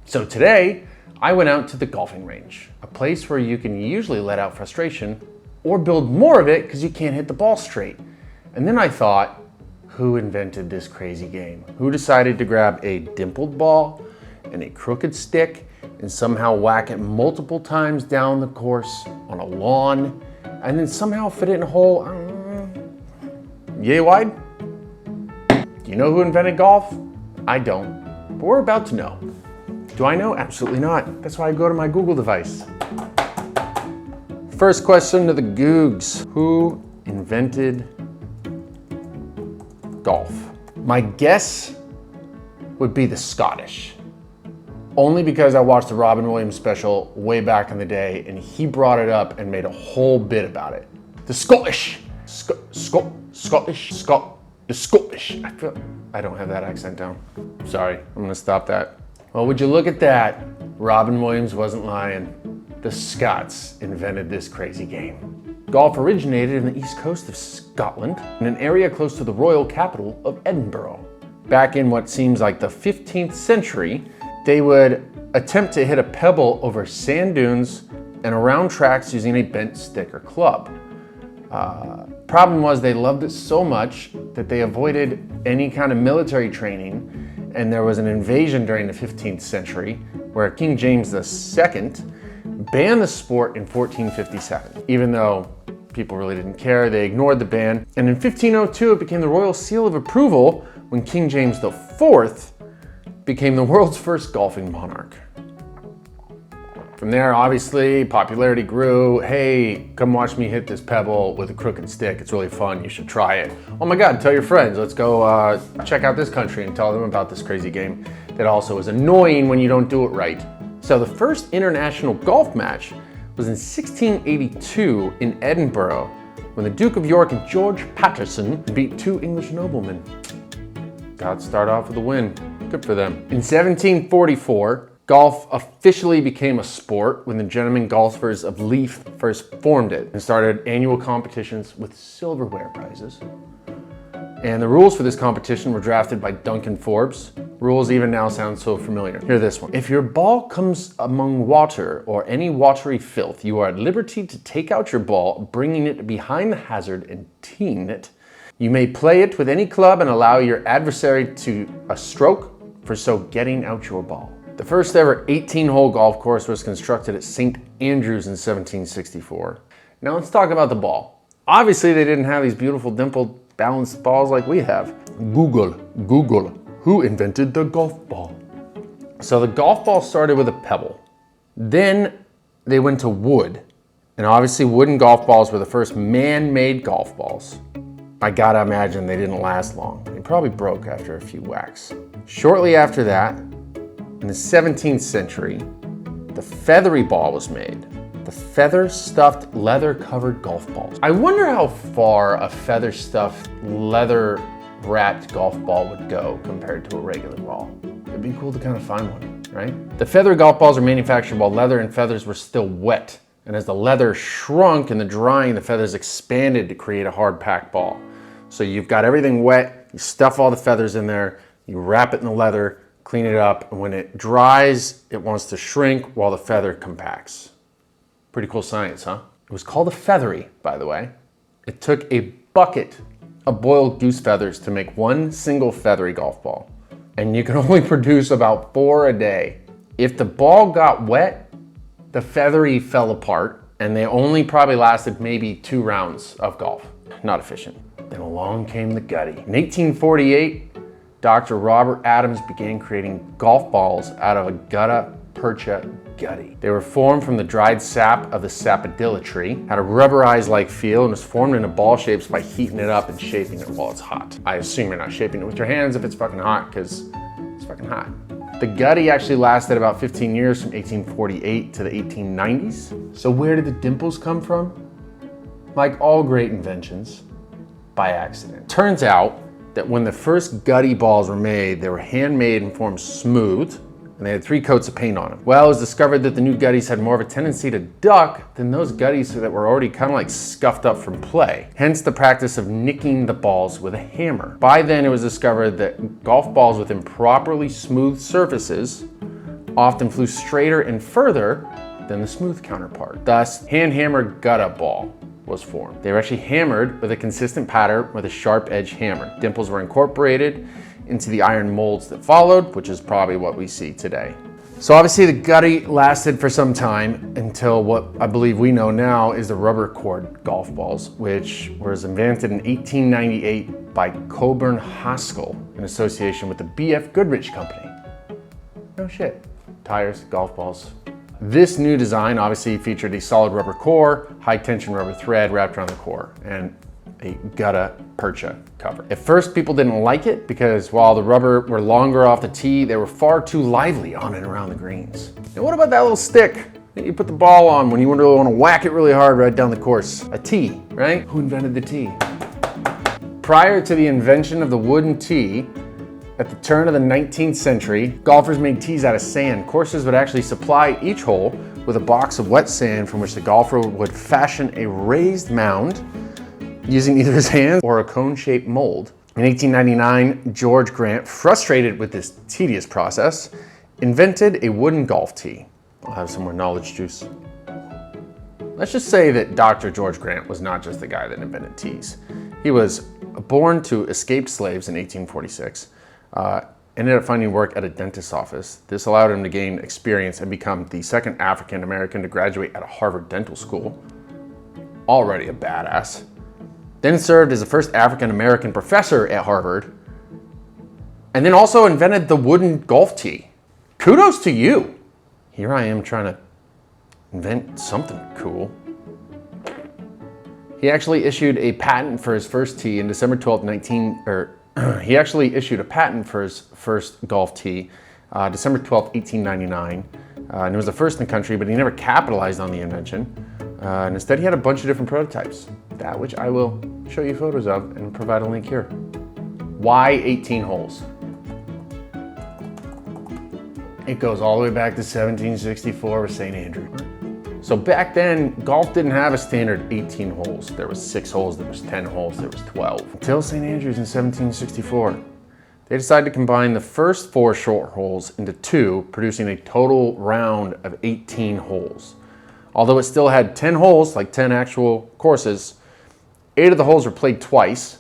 So today, I went out to the golfing range, a place where you can usually let out frustration or build more of it because you can't hit the ball straight. And then I thought, who invented this crazy game? Who decided to grab a dimpled ball and a crooked stick and somehow whack it multiple times down the course on a lawn and then somehow fit it in a hole yay wide? Do you know who invented golf? I don't, but we're about to know. Do I know? Absolutely not. That's why I go to my Google device. First question to the Googs. Who invented golf? My guess would be the Scottish. Only because I watched the Robin Williams special way back in the day and he brought it up and made a whole bit about it. The Scottish. The Scottish. I don't have that accent down. Sorry, I'm gonna stop that. Well, would you look at that? Robin Williams wasn't lying. The Scots invented this crazy game. Golf originated in the east coast of Scotland, in an area close to the royal capital of Edinburgh. Back in what seems like the 15th century, they would attempt to hit a pebble over sand dunes and around tracks using a bent stick or club. Problem was they loved it so much that they avoided any kind of military training, and there was an invasion during the 15th century where King James II banned the sport in 1457. Even though people really didn't care, they ignored the ban. And in 1502, it became the royal seal of approval when King James IV became the world's first golfing monarch. From there, obviously, popularity grew. Hey, come watch me hit this pebble with a crooked stick. It's really fun. You should try it. Oh my God, tell your friends. Let's go check out this country and tell them about this crazy game that also is annoying when you don't do it right. So the first international golf match was in 1682 in Edinburgh when the Duke of York and George Patterson beat two English noblemen. Got to start off with a win. Good for them. In 1744, golf officially became a sport when the Gentlemen Golfers of Leith first formed it and started annual competitions with silverware prizes. And the rules for this competition were drafted by Duncan Forbes. Rules even now sound so familiar. Hear this one. If your ball comes among water or any watery filth, you are at liberty to take out your ball, bringing it behind the hazard and teeing it. You may play it with any club and allow your adversary to a stroke for so getting out your ball. The first ever 18-hole golf course was constructed at St. Andrews in 1764. Now let's talk about the ball. Obviously they didn't have these beautiful dimpled balanced balls like we have. Google, who invented the golf ball? So the golf ball started with a pebble. Then they went to wood. And obviously wooden golf balls were the first man-made golf balls. I gotta imagine they didn't last long. They probably broke after a few whacks. Shortly after that, in the 17th century, the feathery ball was made. The feather-stuffed, leather-covered golf balls. I wonder how far a feather-stuffed, leather-wrapped golf ball would go compared to a regular ball. It'd be cool to kind of find one, right? The feather golf balls are manufactured while leather and feathers were still wet. And as the leather shrunk in the drying, the feathers expanded to create a hard-packed ball. So you've got everything wet, you stuff all the feathers in there, you wrap it in the leather, clean it up, and when it dries, it wants to shrink while the feather compacts. Pretty cool science, huh? It was called a feathery, by the way. It took a bucket of boiled goose feathers to make one single feathery golf ball. And you can only produce about 4 a day. If the ball got wet, the feathery fell apart, and they only probably lasted maybe 2 rounds of golf. Not efficient. Then along came the gutty. In 1848, Dr. Robert Adams began creating golf balls out of a gutta percha gutty. They were formed from the dried sap of the sapodilla tree, had a rubberized-like feel, and was formed into ball shapes by heating it up and shaping it while it's hot. I assume you're not shaping it with your hands if it's fucking hot, because it's fucking hot. The gutty actually lasted about 15 years from 1848 to the 1890s. So where did the dimples come from? Like all great inventions, by accident. Turns out that when the first gutty balls were made, they were handmade and formed smooth, and they had 3 coats of paint on them. Well, it was discovered that the new gutties had more of a tendency to duck than those gutties that were already kind of like scuffed up from play. Hence the practice of nicking the balls with a hammer. By then it was discovered that golf balls with improperly smooth surfaces often flew straighter and further than the smooth counterpart. Thus, hand-hammered gutta ball was formed. They were actually hammered with a consistent pattern with a sharp edge hammer. Dimples were incorporated into the iron molds that followed, which is probably what we see today. So obviously the gutty lasted for some time until what I believe we know now is the rubber cord golf balls, which was invented in 1898 by Coburn Haskell in association with the B.F. Goodrich Company. No shit. Tires, golf balls. This new design obviously featured a solid rubber core, high tension rubber thread wrapped around the core, and a gutta percha cover. At first, people didn't like it because while the rubber were longer off the tee, they were far too lively on and around the greens. And what about that little stick that you put the ball on when you really want to whack it really hard right down the course? A tee, right? Who invented the tee? Prior to the invention of the wooden tee, at the turn of the 19th century, golfers made tees out of sand. Courses would actually supply each hole with a box of wet sand from which the golfer would fashion a raised mound using either his hands or a cone-shaped mold. In 1899, George Grant, frustrated with this tedious process, invented a wooden golf tee. I'll have some more knowledge juice. Let's just say that Dr. George Grant was not just the guy that invented tees. He was born to escaped slaves in 1846, ended up finding work at a dentist's office. This allowed him to gain experience and become the second African American to graduate at a Harvard dental school. Already a badass. Then served as the first African American professor at Harvard, and then also invented the wooden golf tee. Kudos to you. Here I am trying to invent something cool. He actually issued a patent for his first tee in December 12, he actually issued a patent for his first golf tee, December 12, 1899. And it was the first in the country, but he never capitalized on the invention. And instead, he had a bunch of different prototypes, that which I will show you photos of and provide a link here. Why 18 holes? It goes all the way back to 1764 with St. Andrew. So back then, golf didn't have a standard 18 holes. There was 6 holes, there was 10 holes, there was 12. Until St. Andrews in 1764. They decided to combine the first 4 short holes into 2, producing a total round of 18 holes. Although it still had 10 holes, like 10 actual courses, 8 of the holes were played twice,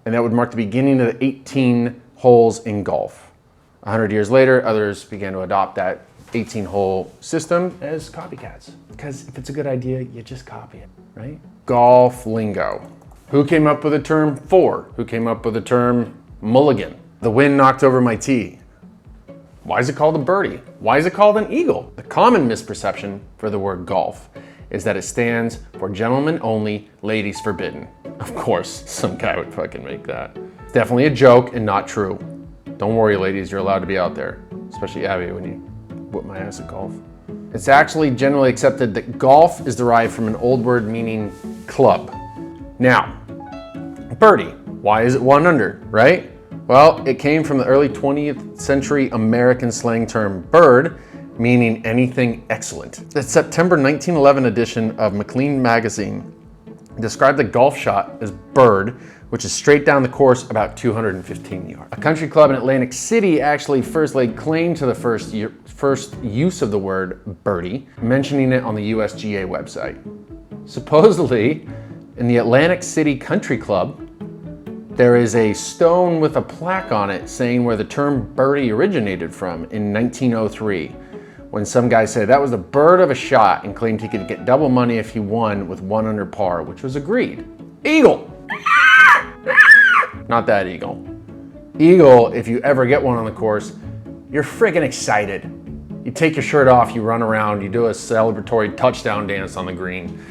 and that would mark the beginning of the 18 holes in golf. 100 years later, others began to adopt that 18-hole system as copycats. Because if it's a good idea, you just copy it, right? Golf lingo. Who came up with the term 4? Who came up with the term mulligan? The wind knocked over my tee. Why is it called a birdie? Why is it called an eagle? The common misperception for the word golf is that it stands for gentlemen only, ladies forbidden. Of course, some guy would fucking make that. It's definitely a joke and not true. Don't worry, ladies, you're allowed to be out there, especially Abby when you whip my ass at golf. It's actually generally accepted that golf is derived from an old word meaning club. Now, birdie, why is it 1 under, right? Well, it came from the early 20th century American slang term bird, meaning anything excellent. The September 1911 edition of Maclean magazine described the golf shot as bird, which is straight down the course about 215 yards. A country club in Atlantic City actually first laid claim to the first use of the word birdie, mentioning it on the USGA website. Supposedly, in the Atlantic City Country Club, there is a stone with a plaque on it saying where the term birdie originated from in 1903, when some guy said that was the bird of a shot and claimed he could get double money if he won with 1 under par, which was agreed. Eagle! Not that eagle. Eagle, if you ever get one on the course, you're freaking excited. You take your shirt off, you run around, you do a celebratory touchdown dance on the green.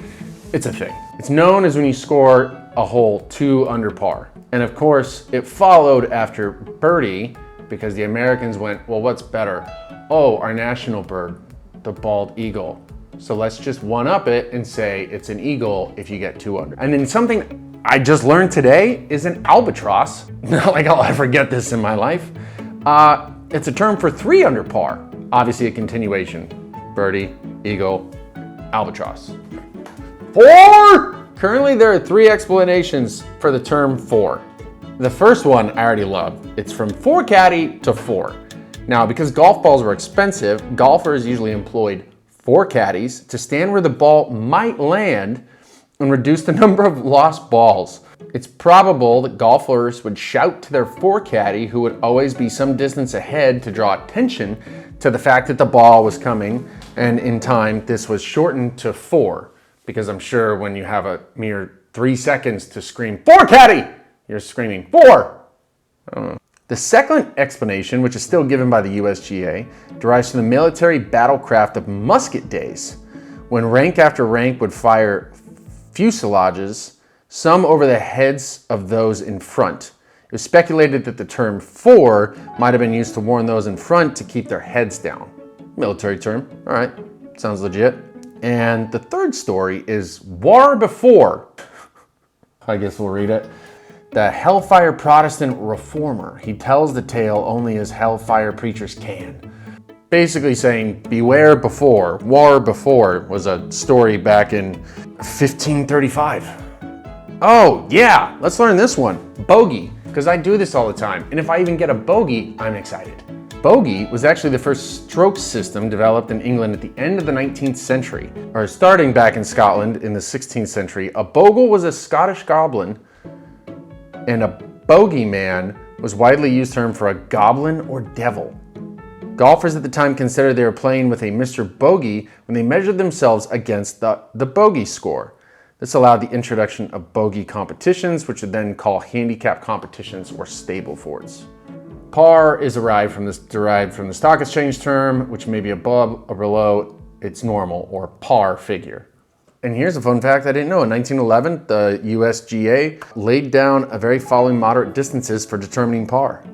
It's a thing. It's known as when you score a hole 2 under par. And of course, it followed after birdie because the Americans went, well, what's better? Oh, our national bird, the bald eagle. So let's just one-up it and say it's an eagle if you get 2 under. And then something I just learned today is an albatross. Not like I'll ever get this in my life. It's a term for 3 under par. Obviously a continuation. Birdie, eagle, albatross. 4! Currently there are 3 explanations for the term 4. The first one I already love. It's from 4 caddy to 4. Now, because golf balls were expensive, golfers usually employed 4 caddies to stand where the ball might land and reduce the number of lost balls. It's probable that golfers would shout to their 4 caddy, who would always be some distance ahead, to draw attention to the fact that the ball was coming, and in time this was shortened to 4, because I'm sure when you have a mere 3 seconds to scream, 4 caddy, you're screaming 4. I don't know. The second explanation, which is still given by the USGA, derives from the military battlecraft of musket days, when rank after rank would fire fuselages, some over the heads of those in front. It was speculated that the term 4 might have been used to warn those in front to keep their heads down. Military term, all right, sounds legit. And the third story is War Before. I guess we'll read it. The Hellfire Protestant Reformer. He tells the tale only as hellfire preachers can. Basically saying, beware before. War Before was a story back in 1535. Oh, yeah, let's learn this one. Bogey, because I do this all the time. And if I even get a bogey, I'm excited. Bogey was actually the first stroke system developed in England at the end of the 19th century, or starting back in Scotland in the 16th century. A bogle was a Scottish goblin, and a bogeyman was widely used term for a goblin or devil. Golfers at the time considered they were playing with a Mr. Bogey when they measured themselves against the bogey score. This allowed the introduction of bogey competitions, which would then call handicap competitions or Stableford's. Par is derived from the stock exchange term, which may be above or below its normal or par figure. And here's a fun fact I didn't know. In 1911, the USGA laid down a very following moderate distances for determining par.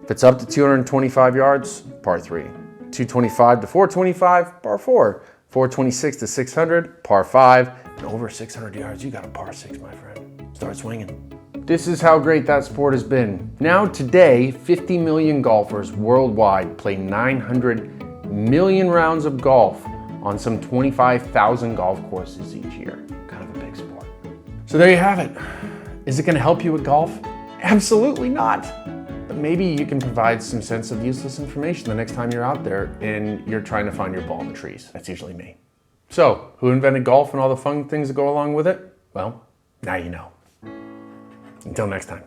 If it's up to 225 yards, par 3. 225 to 425, par 4. 426 to 600, par 5. And over 600 yards, you got a par 6, my friend. Start swinging. This is how great that sport has been. Now today, 50 million golfers worldwide play 900 million rounds of golf on some 25,000 golf courses each year. Kind of a big sport. So there you have it. Is it going to help you with golf? Absolutely not. But maybe you can provide some sense of useless information the next time you're out there and you're trying to find your ball in the trees. That's usually me. So, who invented golf and all the fun things that go along with it? Well, now you know. Until next time.